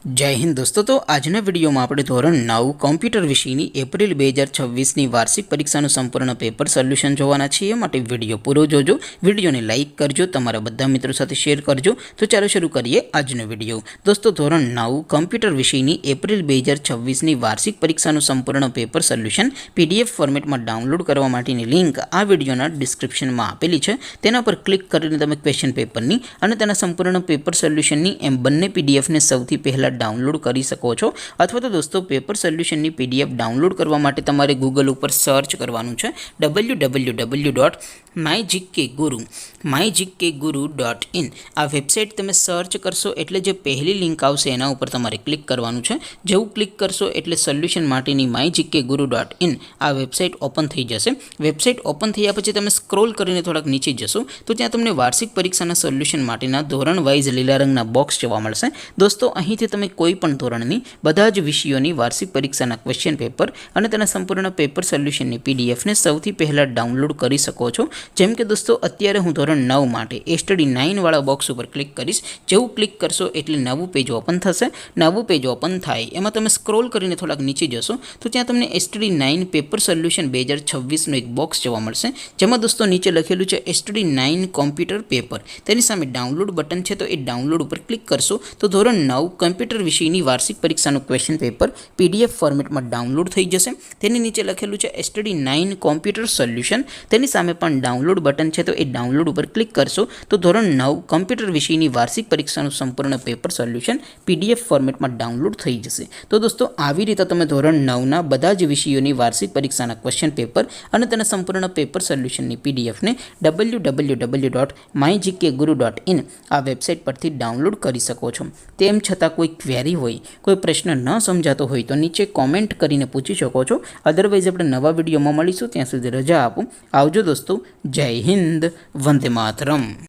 जय हिंद दोस्तों। तो आजना विडियो में આપણે ધોરણ 9 કોમ્પ્યુટર વિષયની એપ્રિલ 2026ની વાર્ષિક પરીક્ષાનું સંપૂર્ણ પેપર સોલ્યુશન જોવાના છીએ। માટે વિડિયો પૂરો જોજો, વિડિયોને લાઈક કરજો, તમારા બધા મિત્રો સાથે શેર કરજો। તો ચાલો શરૂ કરીએ આજનો વિડિયો। દોસ્તો ધોરણ 9 કોમ્પ્યુટર વિષયની એપ્રિલ 2026ની વાર્ષિક પરીક્ષાનું સંપૂર્ણ પેપર સોલ્યુશન PDF ફોર્મેટમાં ડાઉનલોડ કરવા માટેની લિંક આ વિડિયોના ડિસ્ક્રિપ્શનમાં આપેલી છે। તેના પર ક્લિક કરીને તમે ક્વેશ્ચન પેપરની અને તેના સંપૂર્ણ પેપર સોલ્યુશનની એમ બંને PDF ને સૌથી પહેલા डाउनलॉड કરી શકો છો। અથવા તો દોસ્તો પેપર સોલ્યુશનની PDF ડાઉનલોડ કરવા માટે તમારે ગૂગલ ઉપર સર્ચ કરવાનું છે www.mygkguru.in। આ વેબસાઇટ તમે સર્ચ કરશો એટલે જે પહેલી લિંક આવશે એના ઉપર તમારે ક્લિક કરવાનું છે। જેવું ક્લિક કરશો એટલે સોલ્યુશન માટેની mygkguru.in આ વેબસાઇટ ઓપન થઈ જશે। વેબસાઇટ ઓપન થયા પછી તમે સ્ક્રોલ કરીને થોડાક નીચે જશો તો ત્યાં તમને વાર્ષિક પરીક્ષાના સોલ્યુશન માટેના ધોરણ વાઇઝ લીલા રંગના બોક્સ જોવા મળશે। દોસ્તો અહીંથી તમે કોઈપણ ધોરણની બધા જ વિષયોની વાર્ષિક પરીક્ષાના ક્વેશ્ચન પેપર અને તેના સંપૂર્ણ પેપર સોલ્યુશનની PDF ને સૌથી પહેલા ડાઉનલોડ કરી શકો છો। જેમ કે દોસ્તો અત્યારે હું ધોરણ 9 માટે સ્ટડી 9 વાળા બોક્સ ઉપર ક્લિક કરીશ। જેવું ક્લિક કરશો એટલે નવું પેજ ઓપન થશે। નવું પેજ ઓપન થાય એમાં તમે સ્ક્રોલ કરીને થોડાક નીચે જશો તો ત્યાં તમને સ્ટડી 9 પેપર સોલ્યુશન 2026 નો એક બોક્સ જોવા મળશે। જેમાં દોસ્તો નીચે લખેલું છે સ્ટડી 9 કોમ્પ્યુટર પેપર। તેની સામે ડાઉનલોડ બટન છે તો એ ડાઉનલોડ ઉપર ક્લિક કરશો તો ધોરણ 9 કોમ્પ્યુટર વિષયની વાર્ષિક પરીક્ષાનું ક્વેશ્ચન પેપર PDF ફોર્મેટમાં ડાઉનલોડ થઈ જશે। તેની નીચે લખેલું છે સ્ટડી 9 કોમ્પ્યુટર સોલ્યુશન। તેની સામે પણ ડાઉનલોડ બટન છે તો એ ડાઉનલોડ ઉપર ક્લિક કરશો તો ધોરણ 9 કોમ્પ્યુટર વિષયની વાર્ષિક પરીક્ષાનું સંપૂર્ણ પેપર સોલ્યુશન PDF ફોર્મેટમાં ડાઉનલોડ થઈ જશે। તો દોસ્તો આવી રીતે તમે ધોરણ 9 ના બધા જ વિષયોની વાર્ષિક પરીક્ષાના ક્વેશ્ચન પેપર અને તેના સંપૂર્ણ પેપર સોલ્યુશનની PDF ને www.mygkguru.in આ વેબસાઇટ પરથી ડાઉનલોડ કરી શકો છો। તેમ છતાં કોઈ ક્વેરી હોય, કોઈ પ્રશ્ન ન સમજાતો હોય તો નીચે કોમેન્ટ કરીને પૂછી શકો છો। અધરવાઇઝ આપણે નવા વિડીયોમાં મળીશું, ત્યાં સુધી રજા આપો। આવજો દોસ્તો, જય હિન્દ, વંદે માતરમ।